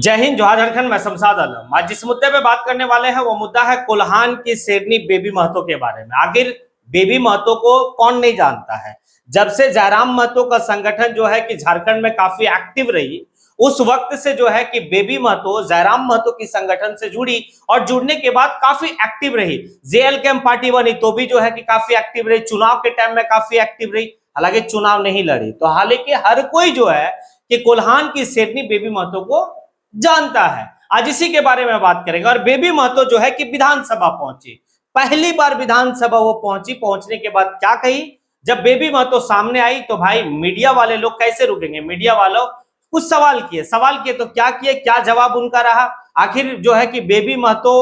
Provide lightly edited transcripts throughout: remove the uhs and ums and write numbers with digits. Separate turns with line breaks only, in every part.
जय हिंद, जोहार झारखंड। मैं शमशाद आलम। आज जिस मुद्दे पे बात करने वाले हैं वो मुद्दा है कोल्हान की शेरनी बेबी महतो के बारे में। आखिर बेबी महतो को कौन नहीं जानता है। जब से जयराम महतो का संगठन जो है कि झारखंड में काफी एक्टिव रही, उस वक्त से जो है कि बेबी महतो जयराम महतो की संगठन से जुड़ी और जुड़ने के बाद काफी एक्टिव रही। जेएलकेएम पार्टी बनी तो भी जो है कि काफी एक्टिव रही, चुनाव के टाइम में काफी एक्टिव रही, हालांकि चुनाव नहीं लड़ी। तो हालांकि हर कोई जो है कि कोल्हान की शेरनी बेबी महतो को जानता है। आज इसी के बारे में बात करेंगे। और बेबी महतो जो है कि विधानसभा पहुंची, पहली बार विधानसभा वो पहुंची। पहुंचने के बाद क्या कही, जब बेबी महतो सामने आई तो भाई मीडिया वाले लोग कैसे रुकेंगे। मीडिया वालों कुछ सवाल किए तो क्या किए, क्या जवाब उनका रहा। आखिर जो है कि बेबी महतो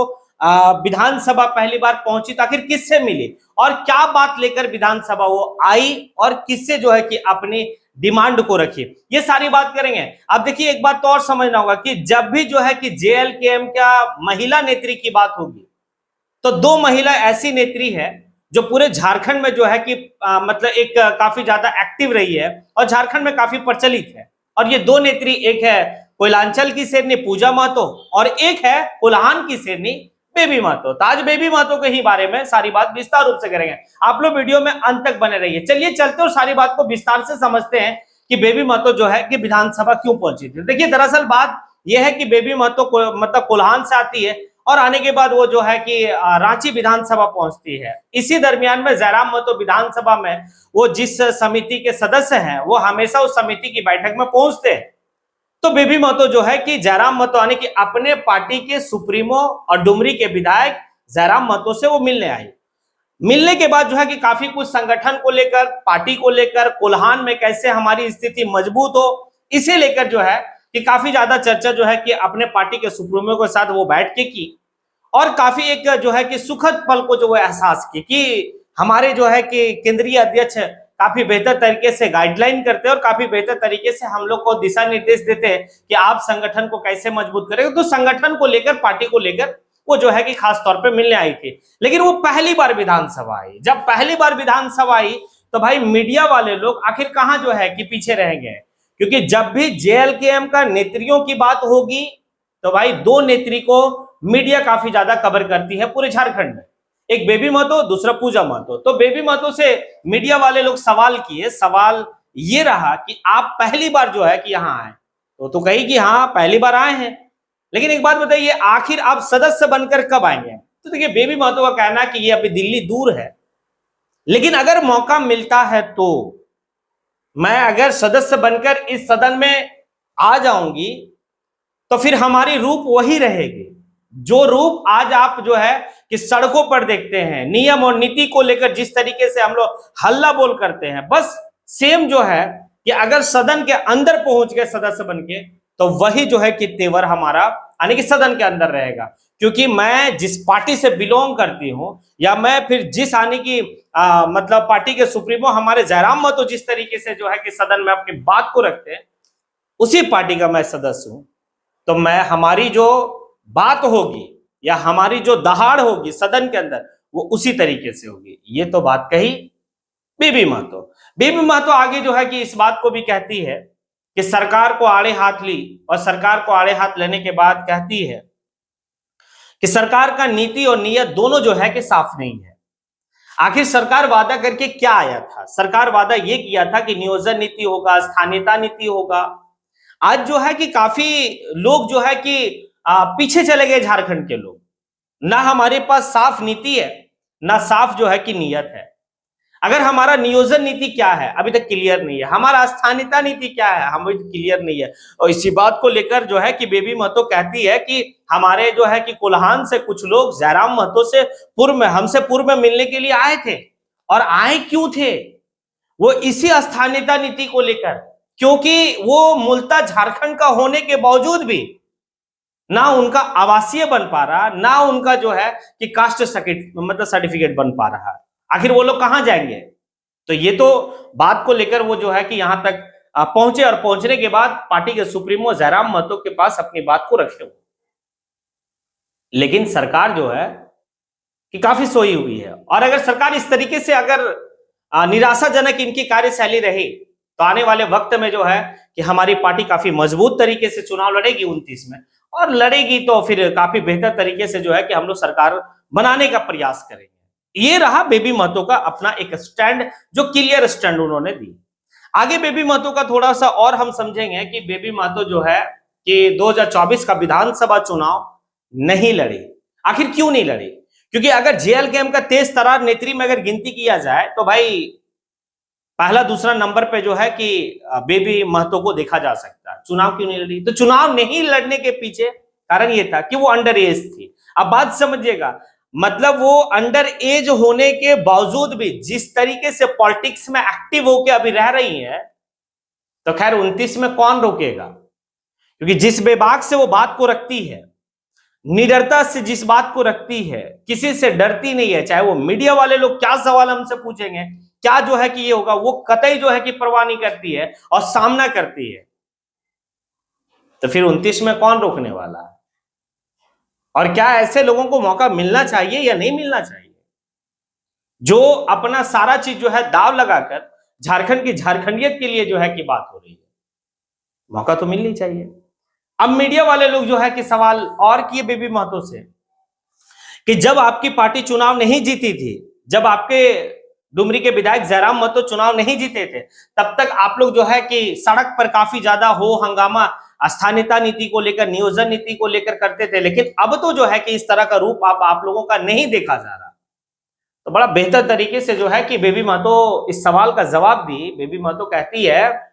विधानसभा पहली बार पहुंची तो आखिर किससे मिली और क्या बात लेकर विधानसभा वो आई और किससे जो है कि अपनी डिमांड को रखी, ये सारी बात करेंगे। अब देखिए, एक बात तो और समझना होगा कि जब भी जो है कि जेएलकेएम का महिला नेत्री की बात होगी तो दो महिला ऐसी नेत्री है जो पूरे झारखंड में जो है कि मतलब एक काफी ज्यादा एक्टिव रही है और झारखंड में काफी प्रचलित है। और ये दो नेत्री, एक है कोयलांचल की शेरनी पूजा महतो और एक है कोल्हान की शेरनी बेबी महतो। तो आज बेबी महतो के ही बारे में सारी बात विस्तार रूप से करेंगे। आप लोग वीडियो में अंत तक बने रहिए। चलिए चलते और सारी बात को विस्तार से समझते हैं कि बेबी महतो जो है कि विधानसभा क्यों पहुंची थी। देखिए, दरअसल बात यह है कि बेबी महतो मतलब कोल्हान से आती है और आने के बाद वो जो है कि रांची विधानसभा पहुंचती है। इसी दरमियान में जयराम महतो विधानसभा में वो जिस समिति के सदस्य हैं वो हमेशा उस समिति की बैठक में पहुंचते हैं। तो बेबी महतो जो है कि जयराम महतो यानी कि अपने पार्टी के सुप्रीमो और डुमरी के विधायक जयराम महतो से वो मिलने आई। मिलने के बाद जो है कि काफी कुछ संगठन को लेकर, पार्टी को लेकर, कोल्हान में कैसे हमारी स्थिति मजबूत हो, इसे लेकर जो है कि काफी ज्यादा चर्चा जो है कि अपने पार्टी के सुप्रीमो के साथ वो बैठ के की और काफी एक जो है कि सुखद पल को जो वो एहसास की कि हमारे जो है कि केंद्रीय अध्यक्ष काफी बेहतर तरीके से गाइडलाइन करते हैं और काफी बेहतर तरीके से हम लोग को दिशा निर्देश देते हैं कि आप संगठन को कैसे मजबूत करेंगे। तो संगठन को लेकर, पार्टी को लेकर वो जो है कि खास तौर पे मिलने आई थी। लेकिन वो पहली बार विधानसभा आई। जब पहली बार विधानसभा आई तो भाई मीडिया वाले लोग आखिर कहां जो है कि पीछे रहेंगे, क्योंकि जब भी जेएलकेएम का नेत्रियों की बात होगी तो भाई दो नेत्री को मीडिया काफी ज्यादा कवर करती है पूरे झारखंड में, एक बेबी महतो, दूसरा पूजा महतो। तो बेबी महतो से मीडिया वाले लोग सवाल किए। सवाल ये रहा कि आप पहली बार जो है कि यहाँ आए, तो कही कि हाँ पहली बार आए हैं, लेकिन एक बात बताइए आखिर आप सदस्य बनकर कब आएंगे। तो देखिए, बेबी महतो का कहना है कि ये अभी दिल्ली दूर है, लेकिन अगर मौका मिलता है तो मैं अगर सदस्य बनकर इस सदन में आ जाऊंगी तो फिर हमारी रूप वही रहेगी जो रूप आज आप जो है कि सड़कों पर देखते हैं। नियम और नीति को लेकर जिस तरीके से हम लोग हल्ला बोल करते हैं, बस सेम जो है कि अगर सदन के अंदर पहुंच गए सदस्य बनके तो वही जो है कि तेवर हमारा यानी कि सदन के अंदर रहेगा। क्योंकि मैं जिस पार्टी से बिलोंग करती हूं या मैं फिर जिस आने की मतलब पार्टी के सुप्रीमो हमारे जयराम महतो जिस तरीके से जो है कि सदन में अपनी बात को रखते हैं, उसी पार्टी का मैं सदस्य हूं। तो मैं, हमारी जो बात होगी या हमारी जो दहाड़ होगी सदन के अंदर वो उसी तरीके से होगी। ये तो बात कही बेबी महतो। बेबी महतो आगे जो है कि इस बात को भी कहती है कि सरकार को आड़े हाथ ली और सरकार को आड़े हाथ लेने के बाद कहती है कि सरकार का नीति और नीयत दोनों जो है कि साफ नहीं है। आखिर सरकार वादा करके क्या आया था। सरकार वादा ये किया था कि नियोजन नीति होगा, स्थानीयता नीति होगा। आज जो है कि काफी लोग जो है कि पीछे चले गए झारखंड के लोग। ना हमारे पास साफ नीति है, ना साफ जो है कि नियत है। अगर हमारा नियोजन नीति क्या है अभी तक क्लियर नहीं है, हमारा स्थानीयता नीति क्या है हम अभी क्लियर नहीं है। और इसी बात को लेकर जो है कि बेबी महतो कहती है कि हमारे जो है कि कोल्हान से कुछ लोग जयराम महतो से पूर्व में, हमसे पूर्व में मिलने के लिए आए थे। और आए क्यों थे, वो इसी स्थानीयता नीति को लेकर, क्योंकि वो मूलतः झारखंड का होने के बावजूद भी ना उनका आवासीय बन पा रहा, ना उनका जो है कि कास्ट मतलब सर्टिफिकेट बन पा रहा। आखिर वो लोग कहां जाएंगे। तो ये तो बात को लेकर वो जो है कि यहां तक पहुंचे और पहुंचने के बाद पार्टी के सुप्रीमो जयराम महतो के पास अपनी बात को रखे हुए। लेकिन सरकार जो है कि काफी सोई हुई है। और अगर सरकार इस तरीके से अगर निराशाजनक इनकी कार्यशैली रही तो आने वाले वक्त में जो है कि हमारी पार्टी काफी मजबूत तरीके से चुनाव लड़ेगी 29 में, और लड़ेगी तो फिर काफी बेहतर तरीके से जो है कि हम लोग सरकार बनाने का प्रयास करेंगे। ये रहा बेबी महतो का अपना एक स्टैंड, जो क्लियर स्टैंड उन्होंने दी। आगे बेबी महतो का थोड़ा सा और हम समझेंगे कि बेबी महतो जो है कि 2024 का विधानसभा चुनाव नहीं लड़ी। आखिर क्यों नहीं लड़ी? क्योंकि अगर जेएलकेएम का तेज तर्रार नेत्री में अगर गिनती किया जाए तो भाई पहला दूसरा नंबर पे जो है कि बेबी महतो को देखा जा सकता है। चुनाव क्यों नहीं लड़ी? तो चुनाव नहीं लड़ने के पीछे कारण ये था कि वो अंडर एज थी। अब बात समझिएगा, मतलब वो अंडर एज होने के बावजूद भी जिस तरीके से पॉलिटिक्स में एक्टिव होकर अभी रह रही है, तो खैर 29 में कौन रोकेगा? क्योंकि जिस बेबाक से वो बात को रखती है, निडरता से जिस बात को रखती है, किसी से डरती नहीं है, चाहे वो मीडिया वाले लोग क्या सवाल हमसे पूछेंगे, क्या जो है कि ये होगा, वो कतई जो है कि परवाह नहीं करती है और सामना करती है। तो फिर 29 में कौन रोकने वाला है? और क्या ऐसे लोगों को मौका मिलना चाहिए या नहीं मिलना चाहिए, जो अपना सारा चीज जो है दाव लगाकर झारखंड की झारखंडियत के लिए जो है कि बात हो रही है? मौका तो मिलनी चाहिए। अब मीडिया वाले लोग जो है कि सवाल और किए बेबी महतो से कि जब आपकी पार्टी चुनाव नहीं जीती थी, जब आपके डुमरी के विधायक जयराम महतो चुनाव नहीं जीते थे, तब तक आप लोग जो है कि सड़क पर काफी ज्यादा हो हंगामा स्थानीयता नीति को लेकर, नियोजन नीति को लेकर करते थे, लेकिन अब तो जो है कि इस तरह का रूप आप लोगों का नहीं देखा जा रहा। तो बड़ा बेहतर तरीके से जो है कि बेबी महतो इस सवाल का जवाब दी। बेबी महतो कहती है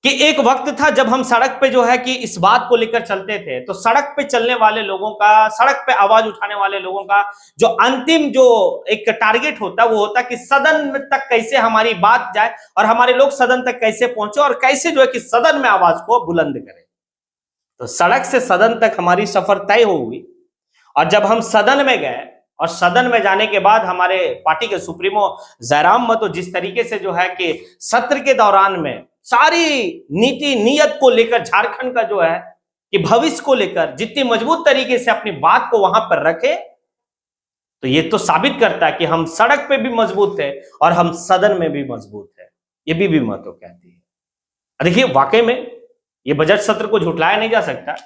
कि एक वक्त था जब हम सड़क पे जो है कि इस बात को लेकर चलते थे, तो सड़क पे चलने वाले लोगों का, सड़क पे आवाज उठाने वाले लोगों का जो अंतिम जो एक टारगेट होता है वो होता है कि सदन तक कैसे हमारी बात जाए और हमारे लोग सदन तक कैसे पहुंचे और कैसे जो है कि सदन में आवाज को बुलंद करें। तो सड़क से सदन तक हमारी सफर तय हो हुई, और जब हम सदन में गए और सदन में जाने के बाद हमारे पार्टी के सुप्रीमो जयराम महतो जिस तरीके से जो है कि सत्र के दौरान में सारी नीति नियत को लेकर, झारखंड का जो है कि भविष्य को लेकर जितनी मजबूत तरीके से अपनी बात को वहां पर रखे, तो ये तो साबित करता है कि हम सड़क पे भी मजबूत है और हम सदन में भी मजबूत है। ये बेबी महतो कहती है। देखिए वाकई में ये बजट सत्र को झुटलाया नहीं जा सकता।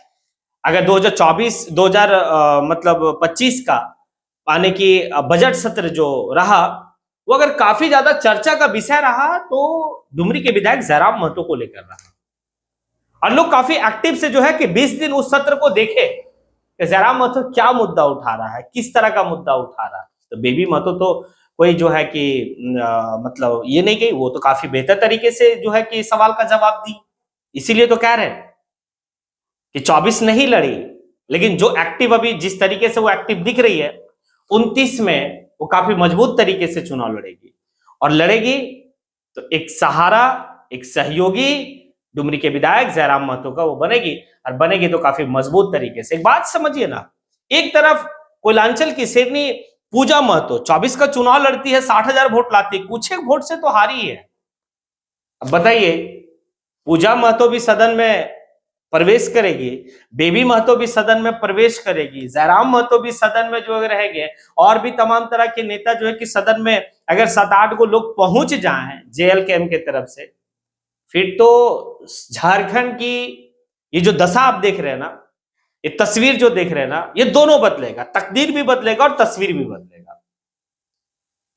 अगर 2024-2025 का आने की बजट सत्र जो रहा वो अगर काफी ज्यादा चर्चा का विषय रहा, तो डुमरी के विधायक जयराम महतो को लेकर रहा, और लोग काफी एक्टिव से जो है कि 20 दिन उस सत्र को देखे कि जयराम महतो क्या मुद्दा उठा रहा है, किस तरह का मुद्दा उठा रहा है। तो बेबी महतो तो कोई जो है कि मतलब ये नहीं कही, वो तो काफी बेहतर तरीके से जो है कि सवाल का जवाब दी। इसीलिए तो कह रहे हैं कि 24 नहीं लड़ी, लेकिन जो एक्टिव अभी जिस तरीके से वो एक्टिव दिख रही है, 29 में वो काफी मजबूत तरीके से चुनाव लड़ेगी, और लड़ेगी तो एक सहारा, एक सहयोगी डुमरी के विधायक जयराम महतो का वो बनेगी, और बनेगी तो काफी मजबूत तरीके से। एक बात समझिए ना, एक तरफ कोयलांचल की शेरनी पूजा महतो 24 का चुनाव लड़ती है, 60,000 वोट लाती है, कुछ एक वोट से तो हारी है। अब बताइए, पूजा महतो भी सदन में प्रवेश करेगी, बेबी महतो भी सदन में प्रवेश करेगी, जयराम महतो भी सदन में जो रहेंगे, और भी तमाम तरह के नेता जो है कि सदन में अगर 7-8 को लोग पहुंच जाएं जेएलकेएम के तरफ से, फिर तो झारखंड की ये जो दशा आप देख रहे हैं ना, ये तस्वीर जो देख रहे हैं ना, ये दोनों बदलेगा, तकदीर भी बदलेगा और तस्वीर भी बदलेगा।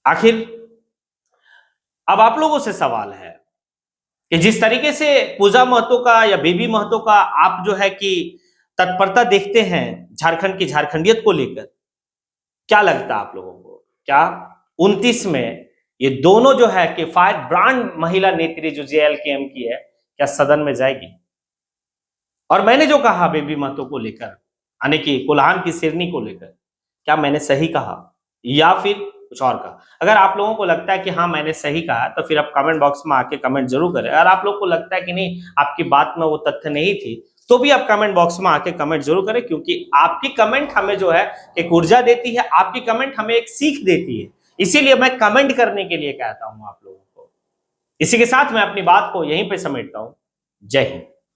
आखिर अब आप लोगों से सवाल है कि जिस तरीके से पूजा महतो का या बेबी महतो का आप जो है कि तत्परता देखते हैं झारखंड की झारखंडियत को लेकर, क्या लगता है आप लोगों को, क्या 29 में ये दोनों जो है कि फायर ब्रांड महिला नेत्री जो जेएलकेएम की है, क्या सदन में जाएगी? और मैंने जो कहा बेबी महतो को लेकर, यानी कि कोल्हान की शेरनी को लेकर, क्या मैंने सही कहा या फिर कुछ और कहा? अगर आप लोगों को लगता है कि हाँ मैंने सही कहा, तो फिर आप कमेंट बॉक्स में आके कमेंट जरूर करें। अगर आप लोग को लगता है कि नहीं, आपकी बात में वो तथ्य नहीं थी, तो भी आप कमेंट बॉक्स में आके कमेंट जरूर करें, क्योंकि आपकी कमेंट हमें जो है एक ऊर्जा देती है, आपकी कमेंट हमें एक सीख देती है। इसीलिए मैं कमेंट करने के लिए कहता हूं आप लोगों को। इसी के साथ मैं अपनी बात को यहीं पे समेटता हूं। जय हिंद।